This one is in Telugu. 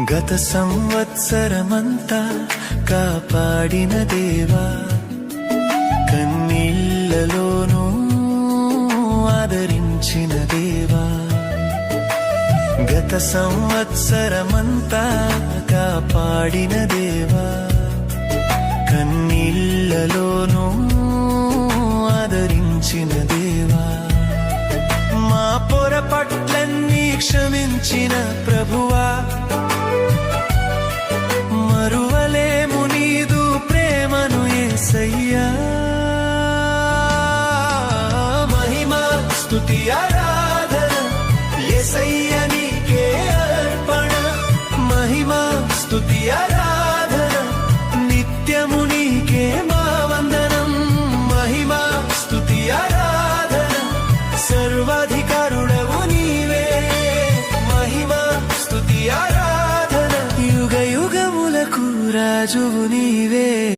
గత సంవత్సరమంతా కాపాడిన దేవా, కన్నీళ్లలోనూ ఆదరించిన దేవా. గత సంవత్సరమంతా కాపాడిన దేవా, కన్నీళ్లలోనూ ఆదరించిన దేవా. మా పొరపట్లన్నీ క్షమించిన ప్రభువా, మరువలేము నీదు ప్రేమను యేసయ్యా. మహిమా స్తుతి ఆరాధన యేసయ్య నీకే అర్పణ. మహిమా స్తుతి ఆరాధన నిత్యము నీకే మా వందనం. మహిమా స్తుతి ఆరాధన సర్వాధికారుడవు నీవే. మహిమా స్తుతి ఆరాధన యుగ యుగములకు రాజువు నీవే.